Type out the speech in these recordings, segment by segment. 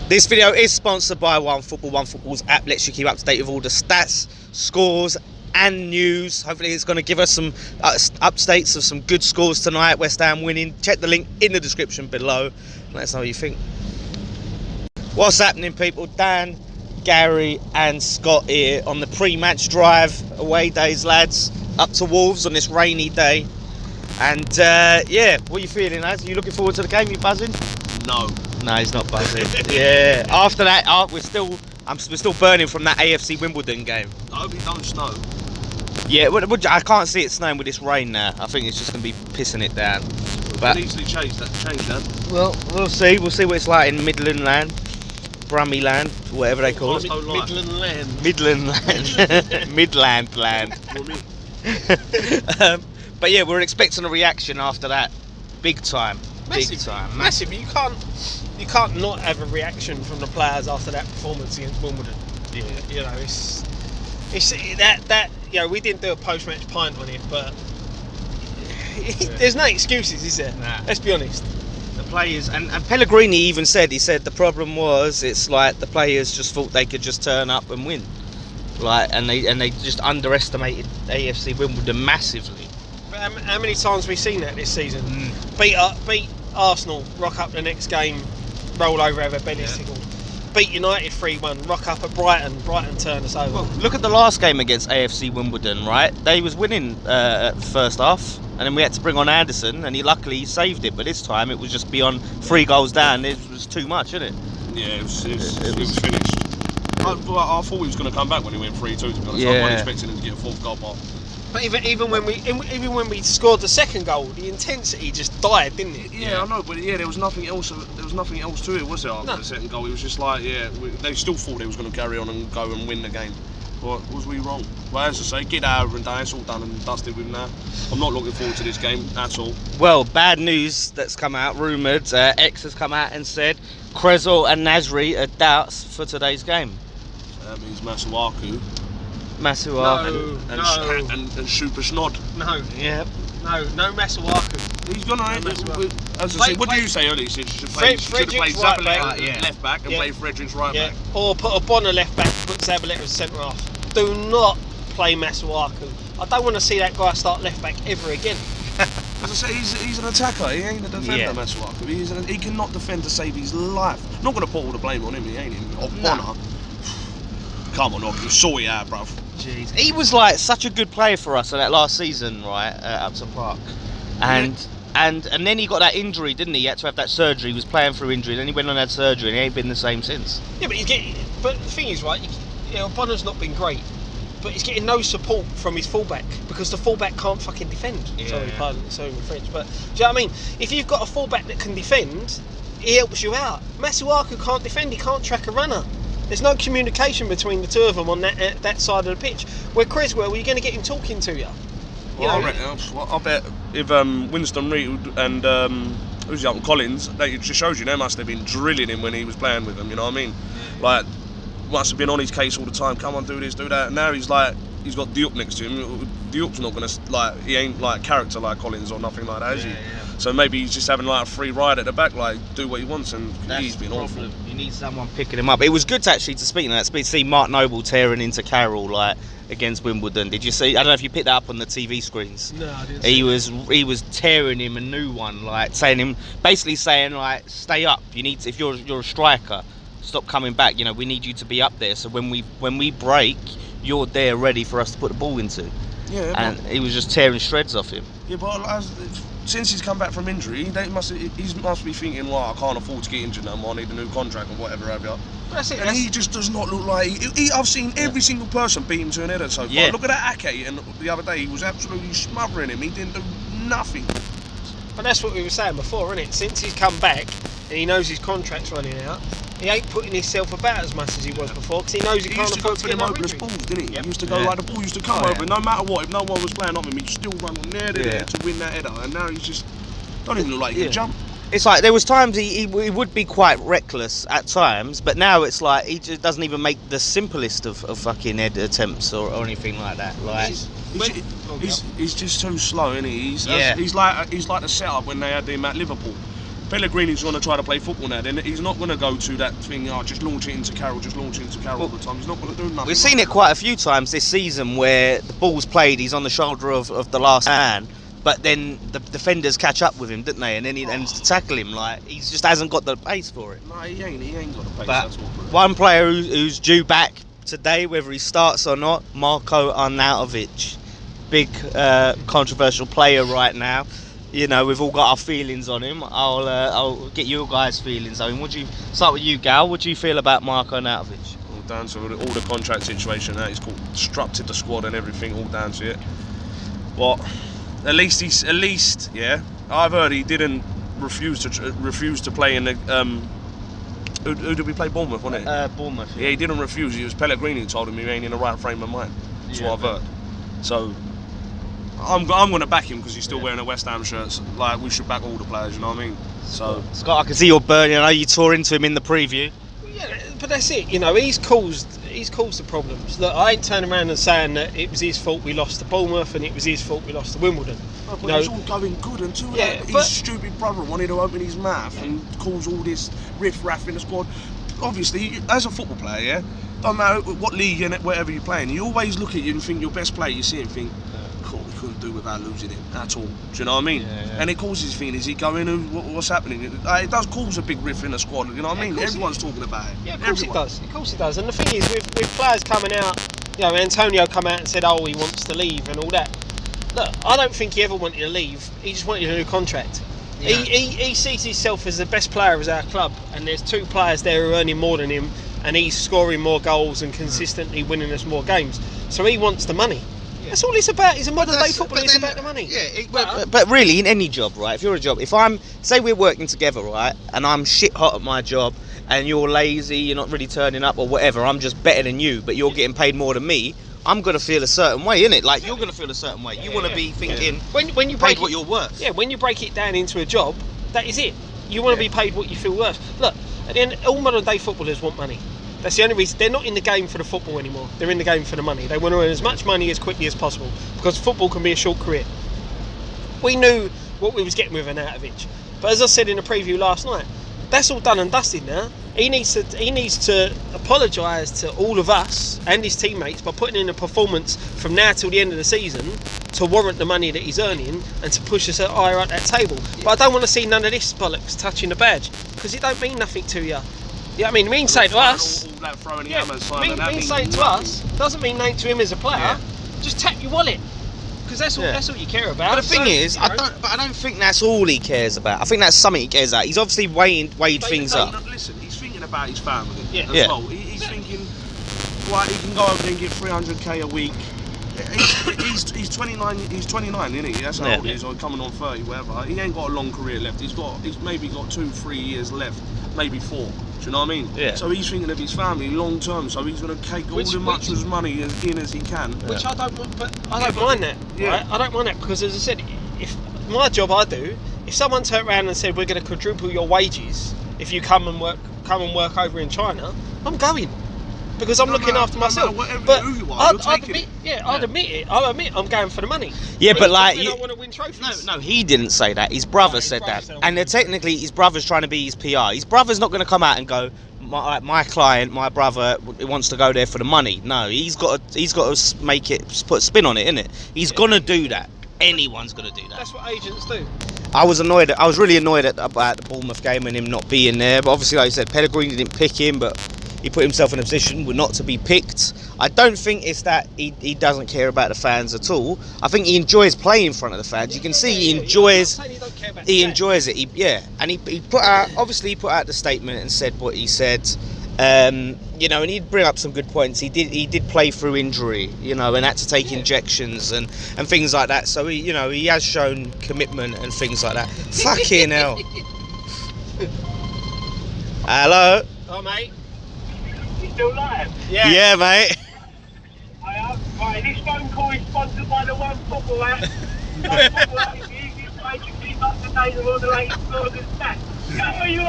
This video is sponsored by OneFootball. OneFootball's app lets you keep up to date with all the stats, scores and news. Hopefully it's going to give us some updates of some good scores tonight. West Ham winning. Check the link in the description below. Let us know what you think. What's happening, people? Dan, Gary and Scott here on the pre-match drive. Away days, lads. Up to Wolves on this rainy day. And yeah, what are you feeling, lads? Are you looking forward to the game? You buzzing? No, he's not buzzing. Yeah. After that, we're still burning from that AFC Wimbledon game. I hope it don't snow. Yeah, I can't see it snowing with this rain now. I think it's just going to be pissing it down. But we can easily change that. Well, we'll see. We'll see what it's like in Midland Land, Brummy Land, whatever they call it. Midland Land. Midland Land. Midland Land. But yeah, we're expecting a reaction after that. Big time. Massive. You can't not have a reaction from the players after that performance against Wimbledon. Yeah. You know, it's that you know, we didn't do a post-match pint on it, but there's no excuses, is there? Nah. Let's be honest. The players and Pellegrini even said the problem was it's like the players just thought they could just turn up and win, like and they just underestimated AFC Wimbledon massively. How many times have we seen that this season? Beat Arsenal, rock up the next game, roll over, have a belly tickle. Beat United 3-1, rock up at Brighton turn us over. Well, look at the last game against AFC Wimbledon, right? They was winning at the first half, and then we had to bring on Anderson, and he luckily saved it. But this time it was just beyond 3 goals down. It was too much, isn't it? Yeah, it was finished. I thought he was going to come back when he went 3-2. To be honest, Yeah. I wasn't expecting him to get a 4th goal mark. But even when we scored the second goal, the intensity just died, didn't it? Yeah, I know, but there was nothing else. There was nothing else to it, was there? After the second goal, it was just like, they still thought they was going to carry on and go and win the game. But was we wrong? Well, as I say, get that over and done. It's all done and dusted with now. I'm not looking forward to this game at all. Well, bad news that's come out, rumoured. X has come out and said Cresswell and Nasri are doubts for today's game. So that means Masuaku. Masuaku. And Super Snod. No. Yeah. No Masuaku. He's gonna. As I say, what do you say earlier? Should have played Zabaleta left back and play Frederick's right back. Or put a Bonner left back and put Zabaleta as centre half. Do not play Masuaku. I don't want to see that guy start left back ever again. As I say, he's an attacker. He ain't a defender, Masuaku. He cannot defend to save his life. I'm not gonna put all the blame on him. He ain't him. Or Bonner. Come on, Oki, sort it out, bruv. Jeez. He was like such a good player for us in that last season, right, at Upton Park. And then he got that injury, didn't he? He had to have that surgery. He was playing through injury, then he went on that surgery and he ain't been the same since. Yeah, but the thing is, right, Bonner's not been great, but he's getting no support from his fullback because the fullback can't fucking defend. Sorry my French, but do you know what I mean? If you've got a fullback that can defend, he helps you out. Masuaku can't defend, he can't track a runner. There's no communication between the two of them on that side of the pitch. Where Cresswell, you're going to get him talking to you. I bet if Winston Reid and who's the other Collins, it just shows you they must have been drilling him when he was playing with them. You know what I mean? Like, must have been on his case all the time. Come on, do this, do that. And now he's like, he's got Diop next to him. Diop's not gonna he ain't like character like Collins or nothing like that, is he? So maybe he's just having like a free ride at the back, like do what he wants, and he's been awful. You need someone picking him up. It was good to see Mark Noble tearing into Carroll like against Wimbledon. Did you see? I don't know if you picked that up on the TV screens. No, I didn't. He was tearing him a new one, like basically saying like, stay up. You need to, if you're a striker, stop coming back. You know, we need you to be up there. So when we break, you're there ready for us to put the ball into. Yeah. And he was just tearing shreds off him. Yeah, but since he's come back from injury, he must be thinking, well, I can't afford to get injured no more. I need a new contract or whatever have you. That's it. And he just does not look like. I've seen every single person beat him to an header so far. Yeah. Look at that Ake, and the other day he was absolutely smothering him. He didn't do nothing. But that's what we were saying before, isn't it? Since he's come back and he knows his contract's running out, he ain't putting himself about as much as he was before because he knows he can't afford to get another injury. Balls, didn't he? He used to go like the ball used to come over, no matter what. If no one was playing on him, he'd still run there to win that header. And now he's just don't even look like he can jump. It's like there was times he would be quite reckless at times, but now it's like he just doesn't even make the simplest of fucking head attempts or anything like that. Like he's just too slow, isn't he? He's like the setup when they had him at Liverpool. Pellegrini's going to try to play football now, then he's not going to go to that thing, just launch it into Carroll, all the time. He's not going to do nothing. We've seen it quite a few times this season where the ball's played, he's on the shoulder of the last man, but then the defenders catch up with him, didn't they? And then he ends to tackle him. Like, he just hasn't got the pace for it. No, he ain't got the pace But at all. one player who's due back today, whether he starts or not, Marko Arnautovic. Big controversial player right now. You know, we've all got our feelings on him. I'll get your guys' feelings on him. Would you start with you, Gal? What do you feel about Marko Arnautovic? All down to all the contract situation. That he's constructed the squad and everything. All down to it. What? At least, yeah. I've heard he didn't refuse to play in the. Who did we play? Bournemouth, wasn't it? Bournemouth. Yeah, he didn't refuse. It was Pellegrini who told him he ain't in the right frame of mind. That's what I've heard. So I'm going to back him because he's still wearing a West Ham shirt. So, like, we should back all the players. You know what I mean? So Scott, I can see you're burning. I know you tore into him in the preview. Yeah, but that's it. You know, he's caused the problems. Look, I ain't turning around and saying that it was his fault we lost to Bournemouth and it was his fault we lost to Wimbledon. Oh, but it was all going good until his stupid brother wanted to open his mouth and cause all this riff-raff in the squad. Obviously, as a football player, yeah, don't matter what league and whatever you're playing, you always look at you and think your best player, you see him and think, cool, we couldn't do without losing him at all. Do you know what I mean? Yeah. And it causes feeling, is he going, what's happening? It does cause a big riff in the squad, you know what I mean? Everyone's talking about it. Yeah, of course it does. Of course it does. And the thing is, with players coming out, you know, Antonio come out and said, oh, he wants to leave and all that. Look, I don't think he ever wanted to leave. He just wanted a new contract. Yeah. He sees himself as the best player of our club, and there's two players there who are earning more than him, and he's scoring more goals and consistently winning us more games. So he wants the money. Yeah. That's all it's about. He's a modern day footballer. It's about the money. Yeah, but really, in any job, right? If you're a job, say we're working together, right, and I'm shit hot at my job, and you're lazy, you're not really turning up or whatever, I'm just better than you, but you're getting paid more than me, I'm going to feel a certain way, innit? Like, you're going to feel a certain way. You want to be thinking, when you break what you're worth. Yeah, when you break it down into a job, that is it. You want to be paid what you feel worth. Look, at the end, all modern day footballers want money. That's the only reason. They're not in the game for the football anymore. They're in the game for the money. They want to earn as much money as quickly as possible, because football can be a short career. We knew what we was getting with Arnautovic, but as I said in the preview last night, that's all done and dusted now. He needs to apologise to all of us and his teammates by putting in a performance from now till the end of the season to warrant the money that he's earning and to push us higher up that table. But I don't want to see none of this bollocks touching the badge, because it don't mean nothing to you. Yeah, I mean, saying to us, saying to us doesn't mean nothing to him as a player. Yeah. Just tap your wallet, because that's all. Yeah. That's all you care about. But the thing is, I don't think that's all he cares about. I think that's something he cares about. He's obviously weighed things up. Listen, he's thinking about his family as well. He's thinking, right, he can go over there and get 300k a week. He's 29. He's 29, isn't he? That's how old he is, or coming on 30, whatever. He ain't got a long career left. He's maybe got 2-3 years left, maybe 4. Do you know what I mean? Yeah. So he's thinking of his family long term. So he's going to take all as much as money in as he can. Which I don't want, but I don't mind that. Yeah. Right? I don't mind that, because, as I said, if my job I do, if someone turned around and said we're going to quadruple your wages if you come and work over in China, I'm going. Because I'm looking after myself. But I'd admit it. I'll admit I'm going for the money. Yeah, but like, I want to win trophies. No, he didn't say that. His brother said that, and technically his brother's trying to be his PR. His brother's not going to come out and go, my client, my brother wants to go there for the money. No, he's got to make it, put a spin on it, innit? He's gonna do that. Anyone's gonna do that. That's what agents do. I was really annoyed about the Bournemouth game and him not being there. But obviously, like you said, Pellegrini didn't pick him, but he put himself in a position not to be picked. I don't think it's that he doesn't care about the fans at all. I think he enjoys playing in front of the fans. You can see he enjoys. He enjoys it. And he put out the statement and said what he said. You know, and he'd bring up some good points. He did play through injury, you know, and had to take injections and things like that. So he has shown commitment and things like that. Fucking hell. Hello. Oh, mate. You still live? Yeah, mate. Right, this phone call is sponsored by the One Football app. One Football app is the easiest way to keep up to date with all the latest scores and stats. How are you?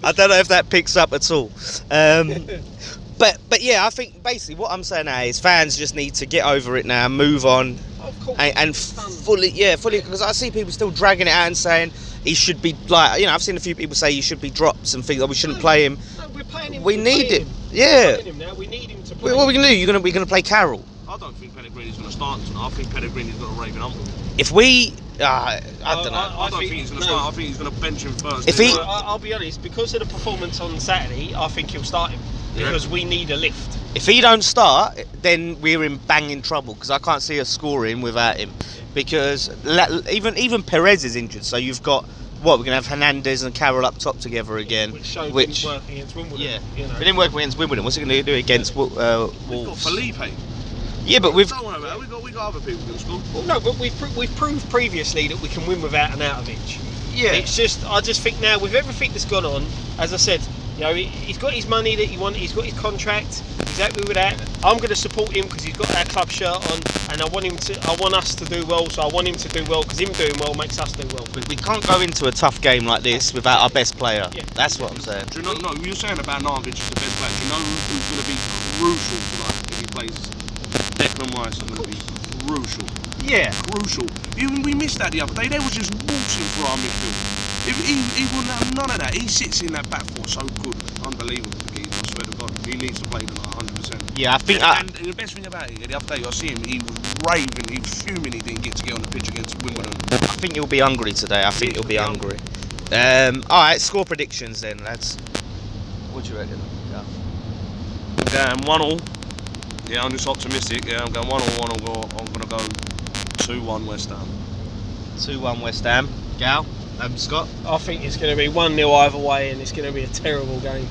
I don't know if that picks up at all. But yeah, I think basically what I'm saying now is fans just need to get over it now, move on. Of course. and fully, because I see people still dragging it out and saying he should be like, I've seen a few people say he should be dropped and think that we shouldn't play him. No, we're playing him. We need it. Him. Yeah. We're playing him now. We need him to play. What are we gonna do? We're gonna play Carroll. I don't think Pellegrini's going to start tonight. I think Pellegrini's got a raving uncle. If we, I don't know. I don't think he's going to start. I think he's going to bench him first. If he- I'll be honest, because of the performance on Saturday, I think he'll start him because we need a lift. If he don't start, then we're in banging trouble because I can't see us scoring without him. Because even Perez is injured, so you've got we're gonna have Hernandez and Carroll up top together again. Which showed didn't work against Wimbledon. Yeah, you know. it didn't work against Wimbledon. What's it gonna do against We've got Wolves? Felipe. Yeah, but we've Don't worry about it. We got other people in school. Well, no, but we've proved previously that we can win without Arnautovic. yeah. It's just, I just think now with everything that's gone on, as I said, he's got his money that he wanted, he's got his contract, he's happy with that. I'm going to support him because he's got our club shirt on, and I want us to do well. So I want him to do well because him doing well makes us do well. We can't go into a tough game like this without our best player. Yeah. That's what I'm saying. Do you know? No, you're saying about Arnautovic is the best player. Do you know who's going to be crucial tonight if he plays? Declan Rice is going to be crucial. Yeah. Crucial. Even we missed that the other day. They was just waltzing for our midfield. If he wouldn't have none of that. He sits in that back four so good, unbelievable. I swear to God, he needs to play tonight, 100%. Yeah, I think. And the best thing about it, the other day I see him, he was raving, he was fuming. He didn't get to get on the pitch against Wimbledon. I think he'll be hungry today. I think he'll be hungry. All right, score predictions then, lads. What do you reckon? Yeah. I'm going 1-1. Yeah, I'm just optimistic. Yeah, I'm going 1-1. I'm going to go 2-1 West Ham. 2-1 West Ham. Gal, Scott. I think it's going to be 1-0 either way, and it's going to be a terrible game.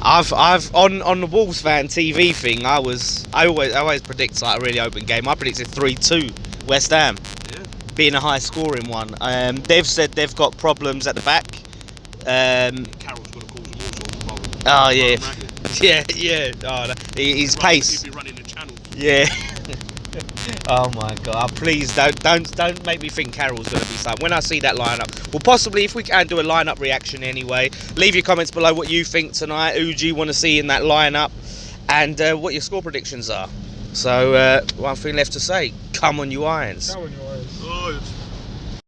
I've on the Wolves fan TV thing. I always predict like a really open game. I predicted 3-2 West Ham, being a high scoring one. They've said they've got problems at the back. Carroll's going to cause them all sorts of problems. Oh yeah, yeah. Oh, his pace. He'll be running the channels. Yeah. Oh my God! Please don't make me think Carroll's going to be signed. When I see that lineup, well, possibly if we can do a lineup reaction anyway. Leave your comments below what you think tonight. Who do you want to see in that lineup, and what your score predictions are. So one thing left to say: come on, you Irons. Come on, you Irons.